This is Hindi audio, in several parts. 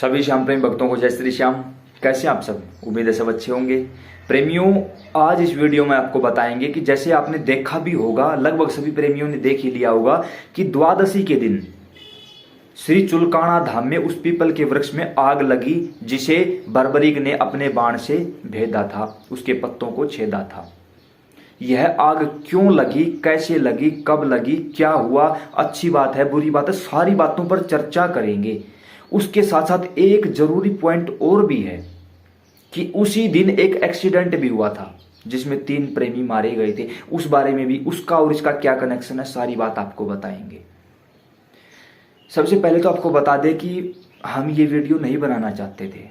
सभी श्याम प्रेमी भक्तों को जय श्री श्याम। कैसे आप सब? उम्मीद है सब अच्छे होंगे। प्रेमियों, आज इस वीडियो में आपको बताएंगे कि जैसे आपने देखा भी होगा, लगभग सभी प्रेमियों ने देख ही लिया होगा कि द्वादशी के दिन श्री चुलकाना धाम में उस पीपल के वृक्ष में आग लगी, जिसे बर्बरीक ने अपने बाण से भेदा था, उसके पत्तों को छेदा था। यह आग क्यों लगी, कैसे लगी, कब लगी, क्या हुआ, अच्छी बात है, बुरी बात है, सारी बातों पर चर्चा करेंगे। उसके साथ साथ एक जरूरी पॉइंट और भी है कि उसी दिन एक एक्सीडेंट भी हुआ था जिसमें 3 प्रेमी मारे गए थे। उस बारे में भी, उसका और इसका क्या कनेक्शन है, सारी बात आपको बताएंगे। सबसे पहले तो आपको बता दें कि हम ये वीडियो नहीं बनाना चाहते थे,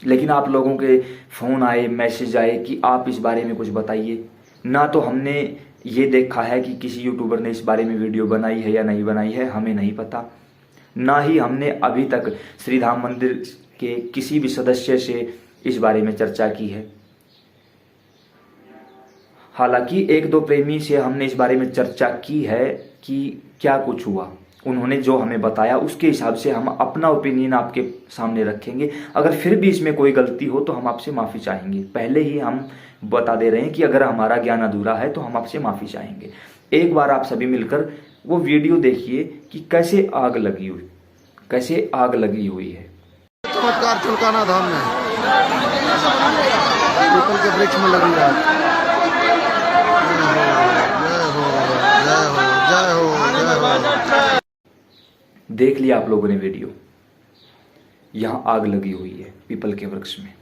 लेकिन आप लोगों के फोन आए, मैसेज आए कि आप इस बारे में कुछ बताइए। ना तो हमने ये देखा है कि किसी यूट्यूबर ने इस बारे में वीडियो बनाई है या नहीं बनाई है, हमें नहीं पता। ना ही हमने अभी तक श्री धाम मंदिर के किसी भी सदस्य से इस बारे में चर्चा की है। हालांकि 1-2 प्रेमी से हमने इस बारे में चर्चा की है कि क्या कुछ हुआ। उन्होंने जो हमें बताया उसके हिसाब से हम अपना ओपिनियन आपके सामने रखेंगे। अगर फिर भी इसमें कोई गलती हो तो हम आपसे माफ़ी चाहेंगे। पहले ही हम बता दे रहे हैं कि अगर हमारा ज्ञान अधूरा है तो हम आपसे माफ़ी चाहेंगे। एक बार आप सभी मिलकर वो वीडियो देखिए कि कैसे आग लगी हुई है। चमत्कार चुलकाना धाम में पीपल के वृक्ष में लगी आग। जय हो। देख लिया आप लोगों ने वीडियो। यहां आग लगी हुई है पीपल के वृक्ष में।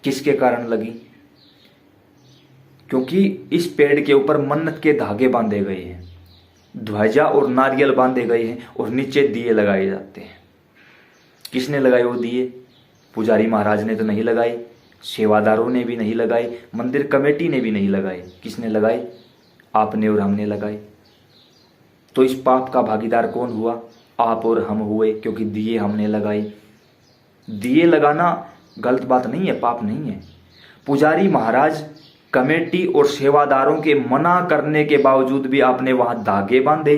किसके कारण लगी? क्योंकि इस पेड़ के ऊपर मन्नत के धागे बांधे गए हैं, ध्वजा और नारियल बांधे गए हैं और नीचे दिए लगाए जाते हैं। किसने लगाए वो दिए? पुजारी महाराज ने तो नहीं लगाए, सेवादारों ने भी नहीं लगाए, मंदिर कमेटी ने भी नहीं लगाए। किसने लगाए? आपने और हमने लगाए। तो इस पाप का भागीदार कौन हुआ? आप और हम हुए, क्योंकि दिए हमने लगाए। दिए लगाना गलत बात नहीं है, पाप नहीं है। पुजारी महाराज, कमेटी और सेवादारों के मना करने के बावजूद भी आपने वहां धागे बांधे,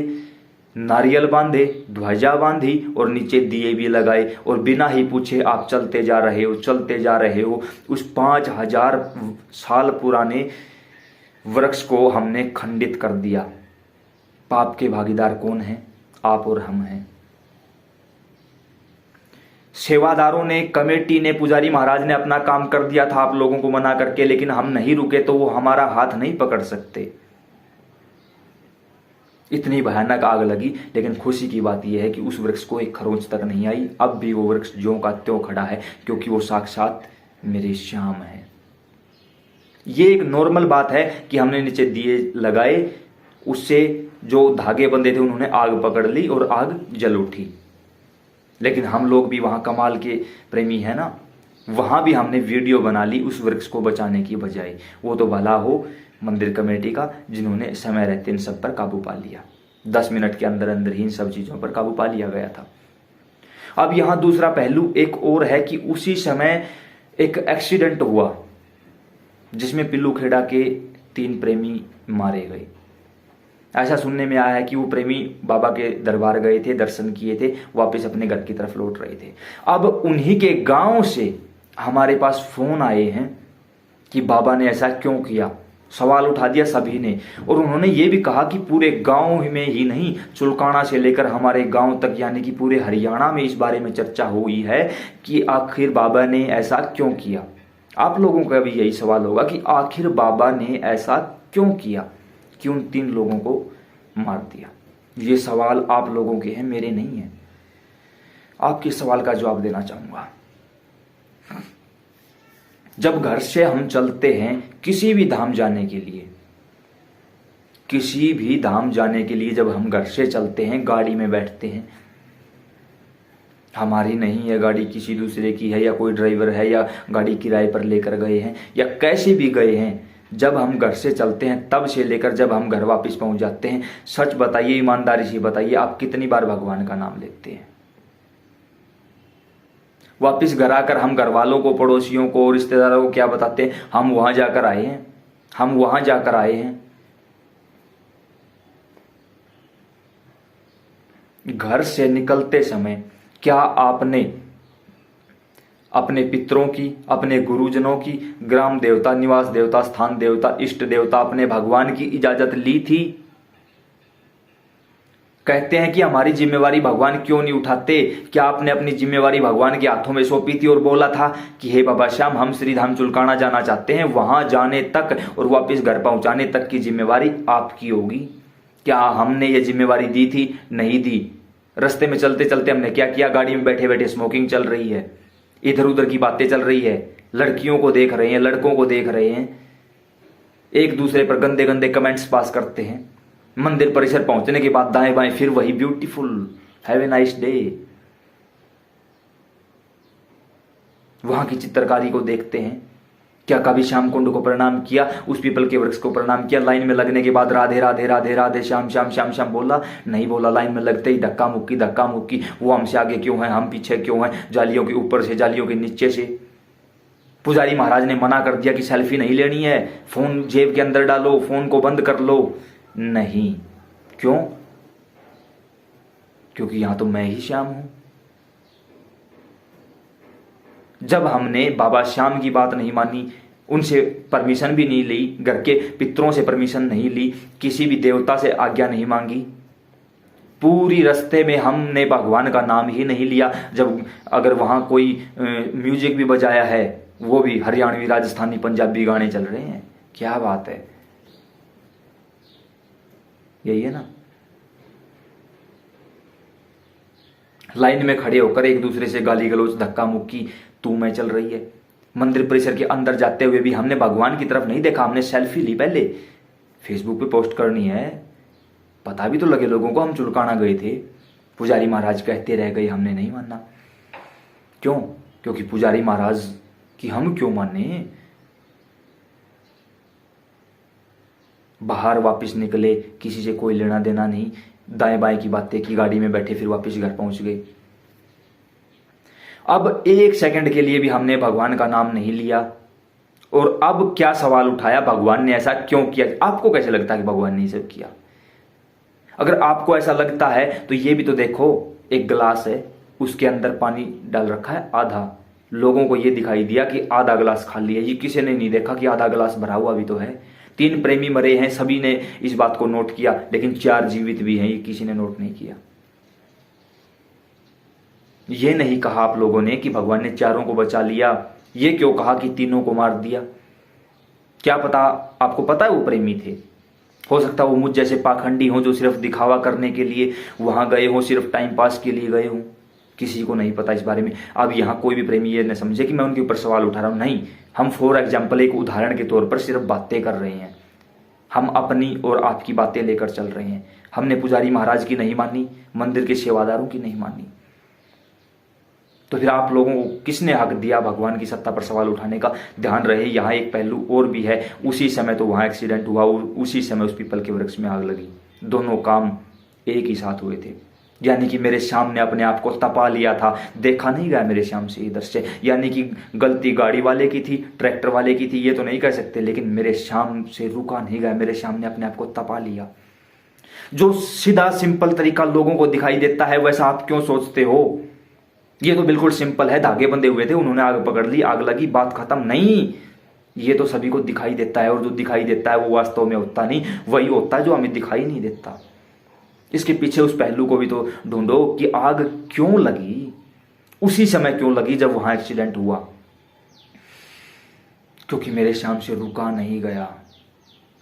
नारियल बांधे, ध्वजा बांधी और नीचे दिए भी लगाए, और बिना ही पूछे आप चलते जा रहे हो। उस 5000 साल पुराने वृक्ष को हमने खंडित कर दिया। पाप के भागीदार कौन है? आप और हम हैं। सेवादारों ने, कमेटी ने, पुजारी महाराज ने अपना काम कर दिया था आप लोगों को मना करके, लेकिन हम नहीं रुके तो वो हमारा हाथ नहीं पकड़ सकते। इतनी भयानक आग लगी, लेकिन खुशी की बात यह है कि उस वृक्ष को एक खरोंच तक नहीं आई। अब भी वो वृक्ष ज्यों का त्यों खड़ा है, क्योंकि वो साक्षात मेरे श्याम है। ये एक नॉर्मल बात है कि हमने नीचे दिए लगाए, उससे जो धागे बंधे थे उन्होंने आग पकड़ ली और आग जल उठी। लेकिन हम लोग भी वहां कमाल के प्रेमी है ना, वहां भी हमने वीडियो बना ली उस वृक्ष को बचाने की बजाय। वो तो भला हो मंदिर कमेटी का, जिन्होंने समय रहते इन सब पर काबू पा लिया। 10 मिनट के अंदर अंदर ही इन सब चीजों पर काबू पा लिया गया था। अब यहां दूसरा पहलू एक और है कि उसी समय एक एक्सीडेंट हुआ जिसमें पिल्लू खेड़ा के 3 प्रेमी मारे गए। ऐसा सुनने में आया है कि वो प्रेमी बाबा के दरबार गए थे, दर्शन किए थे, वापस अपने घर की तरफ लौट रहे थे। अब उन्हीं के गांव से हमारे पास फोन आए हैं कि बाबा ने ऐसा क्यों किया। सवाल उठा दिया सभी ने, और उन्होंने ये भी कहा कि पूरे गांव में ही नहीं, चुलकाना से लेकर हमारे गांव तक, यानी कि पूरे हरियाणा में इस बारे में चर्चा हुई है कि आखिर बाबा ने ऐसा क्यों किया। आप लोगों का भी यही सवाल होगा कि आखिर बाबा ने ऐसा क्यों किया, क्यों 3 लोगों को मार दिया। ये सवाल आप लोगों के हैं, मेरे नहीं है। आपके सवाल का जवाब देना चाहूंगा। जब घर से हम चलते हैं किसी भी धाम जाने के लिए, जब हम घर से चलते हैं, गाड़ी में बैठते हैं, हमारी नहीं है गाड़ी, किसी दूसरे की है, या कोई ड्राइवर है, या गाड़ी किराए पर लेकर गए हैं, या कैसे भी गए हैं, जब हम घर से चलते हैं तब से लेकर जब हम घर वापस पहुंच जाते हैं, सच बताइए, ईमानदारी से बताइए, आप कितनी बार भगवान का नाम लेते हैं? वापस घर आकर हम घर वालों को, पड़ोसियों को, रिश्तेदारों को क्या बताते हैं? हम वहां जाकर आए हैं। घर से निकलते समय क्या आपने अपने पितरों की, अपने गुरुजनों की, ग्राम देवता, निवास देवता, स्थान देवता, इष्ट देवता, अपने भगवान की इजाजत ली थी? कहते हैं कि हमारी जिम्मेवारी भगवान क्यों नहीं उठाते? क्या आपने अपनी जिम्मेवारी भगवान के हाथों में सौंपी थी और बोला था कि हे बाबा श्याम, हम श्री धाम चुलकाना जाना चाहते हैं, वहां जाने तक और वापस घर पहुंचाने तक की जिम्मेवारी आपकी होगी? क्या हमने ये जिम्मेवारी दी थी? नहीं दी। रास्ते में चलते चलते हमने क्या किया? गाड़ी में बैठे बैठे स्मोकिंग चल रही है, इधर उधर की बातें चल रही है, लड़कियों को देख रहे हैं, लड़कों को देख रहे हैं, एक दूसरे पर गंदे गंदे कमेंट्स पास करते हैं। मंदिर परिसर पहुंचने के बाद दाएं बाएं फिर वही beautiful, have a nice day. वहां की चित्रकारी को देखते हैं। क्या कभी श्याम कुंड को प्रणाम किया? उस पीपल के वृक्ष को प्रणाम किया? लाइन में लगने के बाद राधे राधे राधे राधे श्याम श्याम श्याम श्याम बोला? नहीं बोला। लाइन में लगते ही धक्का मुक्की, वो हमसे आगे क्यों है, हम पीछे क्यों हैं, जालियों के ऊपर से, जालियों के नीचे से। पुजारी महाराज ने मना कर दिया कि सेल्फी नहीं लेनी है, फोन जेब के अंदर डालो, फोन को बंद कर लो। नहीं। क्यों? क्योंकि यहां तो मैं ही श्याम हूं। जब हमने बाबा श्याम की बात नहीं मानी, उनसे परमिशन भी नहीं ली, घर के पितरों से परमिशन नहीं ली, किसी भी देवता से आज्ञा नहीं मांगी, पूरी रास्ते में हमने भगवान का नाम ही नहीं लिया। जब अगर वहां कोई म्यूजिक भी बजाया है, वो भी हरियाणवी, राजस्थानी, पंजाबी गाने चल रहे हैं। क्या बात है, यही है ना। लाइन में खड़े होकर एक दूसरे से गाली गलौज, धक्का मुक्की, तू मैं चल रही है। मंदिर परिसर के अंदर जाते हुए भी हमने भगवान की तरफ नहीं देखा, हमने सेल्फी ली, पहले फेसबुक पे पोस्ट करनी है, पता भी तो लगे लोगों को हम चुलकाना गए थे। पुजारी महाराज कहते रह गए, हमने नहीं माना। क्यों? क्योंकि पुजारी महाराज की हम क्यों माने? बाहर वापस निकले, किसी से कोई लेना देना नहीं, दाएं बाएं की बातें की, गाड़ी में बैठे, फिर वापस घर पहुंच गए। अब एक सेकंड के लिए भी हमने भगवान का नाम नहीं लिया। और अब क्या सवाल उठाया, भगवान ने ऐसा क्यों किया? आपको कैसे लगता है कि भगवान ने सब किया? अगर आपको ऐसा लगता है तो ये भी तो देखो, एक गिलास है, उसके अंदर पानी डाल रखा है आधा, लोगों को ये दिखाई दिया कि आधा गिलास खाली है, ये किसी ने नहीं देखा कि आधा गिलास भरा हुआ भी तो है। 3 प्रेमी मरे हैं, सभी ने इस बात को नोट किया, लेकिन 4 जीवित भी हैं, ये किसी ने नोट नहीं किया। ये नहीं कहा आप लोगों ने कि भगवान ने 4 को बचा लिया, ये क्यों कहा कि 3 को मार दिया? क्या पता, आपको पता है वो प्रेमी थे? हो सकता है वो मुझ जैसे पाखंडी हो जो सिर्फ दिखावा करने के लिए वहां गए हो, सिर्फ टाइम पास के लिए गए हो। किसी को नहीं पता इस बारे में। अब यहां कोई भी प्रेमी ये न समझे कि मैं उनके ऊपर सवाल उठा रहा हूं, नहीं। हम फॉर एग्जाम्पल, एक उदाहरण के तौर पर सिर्फ बातें कर रहे हैं। हम अपनी और आपकी बातें लेकर चल रहे हैं। हमने पुजारी महाराज की नहीं मानी, मंदिर के सेवादारों की नहीं मानी, तो फिर आप लोगों को किसने हक दिया भगवान की सत्ता पर सवाल उठाने का? ध्यान रहे, यहाँ एक पहलू और भी है। उसी समय तो वहां एक्सीडेंट हुआ और उसी समय उस पीपल के वृक्ष में आग लगी। दोनों काम एक ही साथ हुए थे। यानी कि मेरे श्याम ने अपने आप को तपा लिया था। देखा नहीं गया मेरे श्याम से इधर से। यानी कि गलती गाड़ी वाले की थी, ट्रैक्टर वाले की थी, ये तो नहीं कह सकते, लेकिन मेरे श्याम से रुका नहीं गया। मेरे श्याम ने अपने आप को तपा लिया। जो सीधा सिंपल तरीका लोगों को दिखाई देता है, वैसा आप क्यों सोचते हो? ये तो बिल्कुल सिंपल है, धागे बंधे हुए थे, उन्होंने आग पकड़ ली, आग लगी, बात खत्म। नहीं, ये तो सभी को दिखाई देता है, और जो दिखाई देता है वो वास्तव में होता नहीं, वही होता है जो हमें दिखाई नहीं देता। इसके पीछे उस पहलू को भी तो ढूंढो कि आग क्यों लगी, उसी समय क्यों लगी जब वहां एक्सीडेंट हुआ। क्योंकि मेरे श्याम से रुका नहीं गया।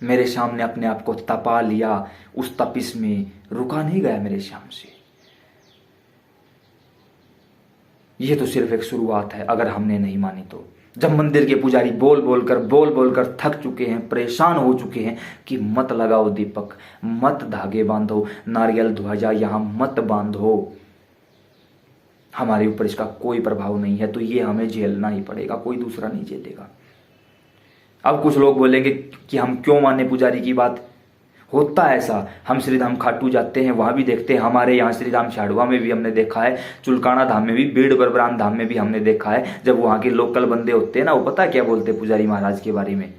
मेरे श्याम ने अपने आप को तपा लिया, उस तपिश में रुका नहीं गया मेरे श्याम से। यह तो सिर्फ एक शुरुआत है, अगर हमने नहीं मानी तो। जब मंदिर के पुजारी बोल बोल कर थक चुके हैं, परेशान हो चुके हैं कि मत लगाओ दीपक, मत धागे बांधो, नारियल ध्वजा यहां मत बांधो, हमारे ऊपर इसका कोई प्रभाव नहीं है, तो ये हमें झेलना ही पड़ेगा, कोई दूसरा नहीं झेलेगा। अब कुछ लोग बोलेंगे कि हम क्यों माने पुजारी की बात। होता है ऐसा, हम श्रीधाम खाटू जाते हैं, वहां भी देखते हैं। हमारे यहाँ श्रीधाम छाड़वा में भी हमने देखा है, चुलकाना धाम में भी, बीड़ बरबरान धाम में भी हमने देखा है। जब वहां के लोकल बंदे होते हैं ना, वो पता है क्या बोलते हैं पुजारी महाराज के बारे में?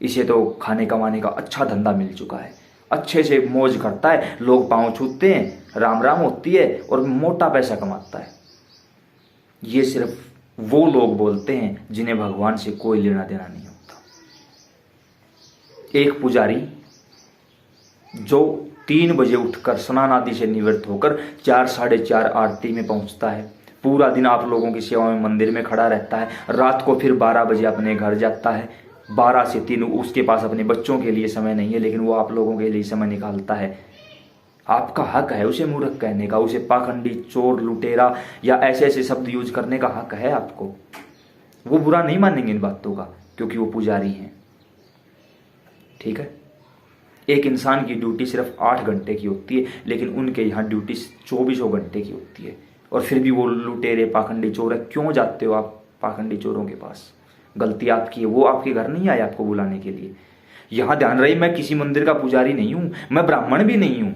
इसे तो खाने कमाने का अच्छा धंधा मिल चुका है, अच्छे से मौज करता है, लोग पांव छूते हैं, राम राम होती है और मोटा पैसा कमाता है। ये सिर्फ वो लोग बोलते हैं जिन्हें भगवान से कोई लेना देना नहीं होता। एक पुजारी जो 3 बजे उठकर स्नान आदि से निवृत्त होकर 4 साढ़े 4 आरती में पहुंचता है, पूरा दिन आप लोगों की सेवा में मंदिर में खड़ा रहता है, रात को फिर 12 बजे अपने घर जाता है। 12 से 3 उसके पास अपने बच्चों के लिए समय नहीं है, लेकिन वो आप लोगों के लिए समय निकालता है। आपका हक है उसे मूर्ख कहने का, उसे पाखंडी, चोर, लुटेरा या ऐसे ऐसे शब्द यूज करने का हक है आपको। वो बुरा नहीं मानेंगे इन बातों का, क्योंकि वो पुजारी हैं। ठीक है, एक इंसान की ड्यूटी सिर्फ 8 घंटे की होती है, लेकिन उनके यहाँ ड्यूटी 24 घंटे की होती है। और फिर भी वो लुटेरे, पाखंडी, चोर है। क्यों जाते हो आप पाखंडी चोरों के पास? गलती आपकी है, वो आपके घर नहीं आए आपको बुलाने के लिए। यहां ध्यान रहे, मैं किसी मंदिर का पुजारी नहीं हूं, मैं ब्राह्मण भी नहीं हूं।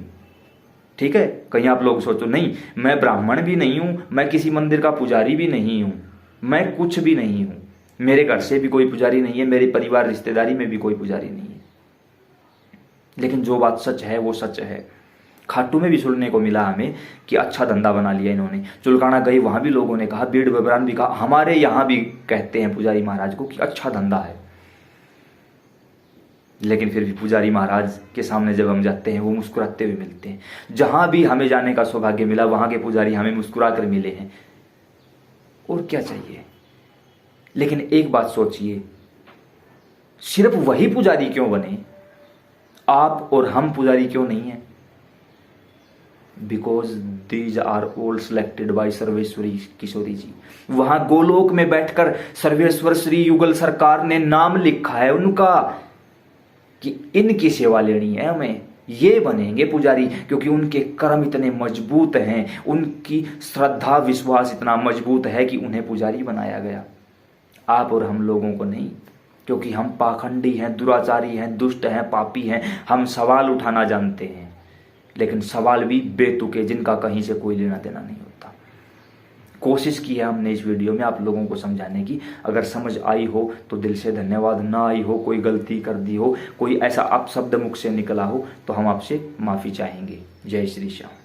ठीक है, कहीं आप लोग सोचो नहीं, मैं ब्राह्मण भी नहीं हूं, मैं किसी मंदिर का पुजारी भी नहीं हूं, मैं कुछ भी नहीं हूं। मेरे घर से भी कोई पुजारी नहीं है, मेरे परिवार रिश्तेदारी में भी कोई पुजारी नहीं है। लेकिन जो बात सच है वो सच है। खाटू में भी सुनने को मिला हमें कि अच्छा धंधा बना लिया इन्होंने। चुलकाना गए, वहां भी लोगों ने कहा, बीड़ बबरान भी कहा, हमारे यहां भी कहते हैं पुजारी महाराज को कि अच्छा धंधा है। लेकिन फिर भी पुजारी महाराज के सामने जब हम जाते हैं वो मुस्कुराते हुए मिलते हैं। जहां भी हमें जाने का सौभाग्य मिला वहां के पुजारी हमें मुस्कुरा कर मिले हैं। और क्या चाहिए? लेकिन एक बात सोचिए, सिर्फ वही पुजारी क्यों बने? आप और हम पुजारी क्यों नहीं है? Because these are all selected by Sarveshwari Kishori ji. वहां गोलोक में बैठकर सर्वेश्वर श्री युगल सरकार ने नाम लिखा है उनका कि इनकी सेवा लेनी है हमें, ये बनेंगे पुजारी, क्योंकि उनके कर्म इतने मजबूत हैं, उनकी श्रद्धा विश्वास इतना मजबूत है कि उन्हें पुजारी बनाया गया। आप और हम लोगों को नहीं, क्योंकि हम पाखंडी हैं, दुराचारी हैं, दुष्ट हैं, पापी हैं। हम सवाल उठाना जानते हैं, लेकिन सवाल भी बेतुके, जिनका कहीं से कोई लेना देना नहीं होता। कोशिश की है हमने इस वीडियो में आप लोगों को समझाने की। अगर समझ आई हो तो दिल से धन्यवाद, ना आई हो, कोई गलती कर दी हो, कोई ऐसा अपशब्द मुख से निकला हो, तो हम आपसे माफ़ी चाहेंगे। जय श्री श्याम।